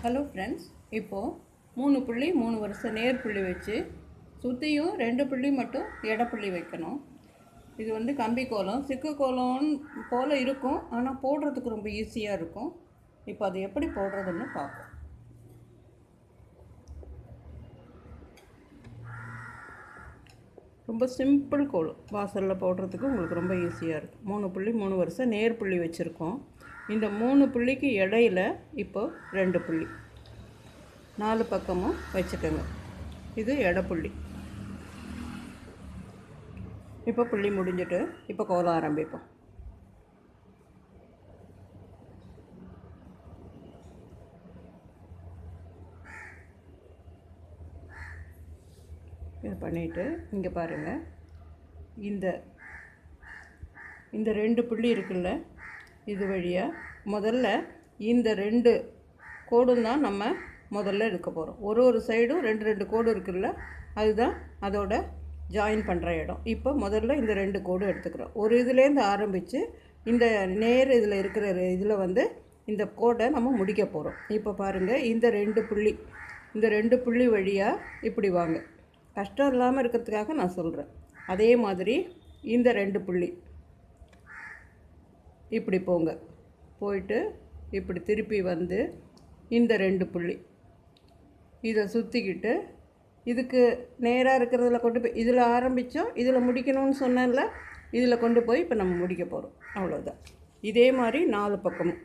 Hello friends, இப்போது 3 புள்ளி 3 வருஷம் நேர் புள்ளி வச்சு சுற்றியும் 2 புள்ளி மட்டும் எடப்புள்ளி வைக்கணும். இது வந்து கம்பி கோலம், சிக்கு கோலம் போல் இருக்கும், ஆனால் போடுறதுக்கு ரொம்ப ஈஸியாக இருக்கும். இப்போ அது எப்படி போடுறதுன்னு பார்ப்போம். ரொம்ப சிம்பிள் கோலம், வாசலில் போடுறதுக்கு உங்களுக்கு ரொம்ப ஈஸியாக இருக்கும். 3 புள்ளி 3 வருஷம் நேர் புள்ளி வச்சுருக்கோம். இந்த 3 புள்ளிக்கு இடையில இப்போ 2 புள்ளி 4 பக்கமும் வச்சுக்கோங்க. இது எடப்புள்ளி. இப்போ புள்ளி முடிஞ்சிட்டு இப்போ கோலம் ஆரம்பிப்போம். இது பண்ணிவிட்டு இங்கே பாருங்கள், இந்த 2 புள்ளி இருக்குல்ல, இது வழியாக முதல்ல இந்த 2 கோடும் தான் நம்ம முதல்ல எடுக்க போகிறோம். ஒரு சைடும் 2 கோடு இருக்குல்ல, அதுதான் அதோட ஜாயின் பண்ணுற இடம். இப்போ முதல்ல இந்த 2 கோடு எடுத்துக்கிறோம். ஒரு இதுலேருந்து ஆரம்பித்து இந்த நேர் இதில் இருக்கிற இதில் வந்து இந்த கோடை நம்ம முடிக்க போகிறோம். இப்போ பாருங்கள், இந்த 2 புள்ளி வழியாக இப்படி வாங்க. கஷ்டம் இல்லாமல் இருக்கிறதுக்காக நான் சொல்கிறேன். அதே மாதிரி இந்த 2 புள்ளி இப்படி போங்க. போயிட்டு இப்படி திருப்பி வந்து இந்த 2 புள்ளி இதை சுற்றிக்கிட்டு இதுக்கு நேராக இருக்கிறதுல கொண்டு போய் இதில் ஆரம்பித்தோம், இதில் முடிக்கணும்னு சொன்னேன்ல, இதில் கொண்டு போய் இப்போ நம்ம முடிக்க போகிறோம். அவ்வளோதான். இதே மாதிரி 4 பக்கமும்.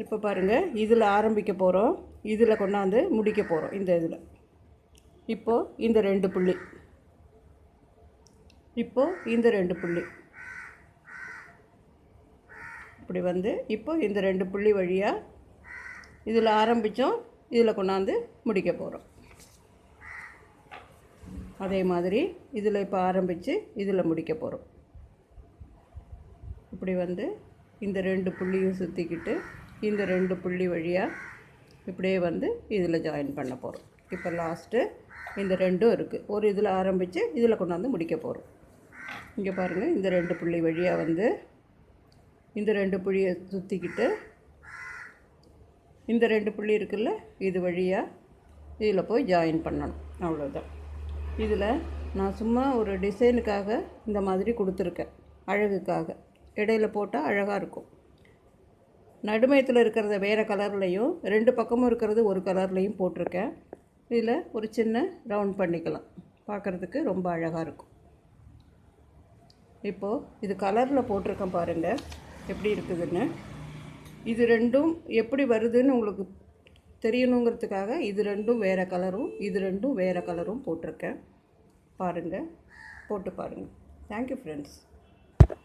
இப்போ பாருங்கள், இதில் ஆரம்பிக்க போகிறோம், இதில் கொண்டாந்து முடிக்க போகிறோம். இந்த இதில் இப்போது இந்த 2 புள்ளி, இப்போது இந்த 2 புள்ளி இப்படி வந்து இப்போ இந்த 2 புள்ளி வழியாக இதில் ஆரம்பித்தோம், இதில் கொண்டாந்து முடிக்க போகிறோம். அதே மாதிரி இதில் இப்போ ஆரம்பித்து இதில் முடிக்க போகிறோம். இப்படி வந்து இந்த 2 புள்ளியும் சுற்றிக்கிட்டு இந்த 2 புள்ளி வழியாக இப்படியே வந்து இதில் ஜாயின் பண்ண போகிறோம். இப்போ லாஸ்ட்டு இந்த 2ம் இருக்குது. ஒரு இதில் ஆரம்பித்து இதில் கொண்டாந்து முடிக்க போகிறோம். இங்கே பாருங்கள், இந்த 2 புள்ளி வழியாக வந்து இந்த 2 புள்ளியை சுற்றிக்கிட்டு இந்த 2 புள்ளி இருக்குல்ல, இது வழியாக இதில் போய் ஜாயின் பண்ணணும். அவ்வளோதான். இதில் நான் சும்மா ஒரு டிசைனுக்காக இந்த மாதிரி கொடுத்துருக்கேன், அழகுக்காக. இடையில போட்டால் அழகாக இருக்கும். நடுமையத்தில் இருக்கிறத வேறு கலர்லேயும் 2 பக்கமும் இருக்கிறது ஒரு கலர்லேயும் போட்டிருக்கேன். இதில் ஒரு சின்ன ரவுண்ட் பண்ணிக்கலாம், பார்க்குறதுக்கு ரொம்ப அழகாக இருக்கும். இப்போது இது கலரில் போட்டிருக்கேன் பாருங்கள் எப்படி இருக்குதுன்னு. இது 2ம் எப்படி வருதுன்னு உங்களுக்கு தெரியணுங்கிறதுக்காக இது 2ம் வேறு கலரும் இது 2ம் வேறு கலரும் போட்டிருக்கேன். பாருங்கள், போட்டு பாருங்கள். Thank you friends.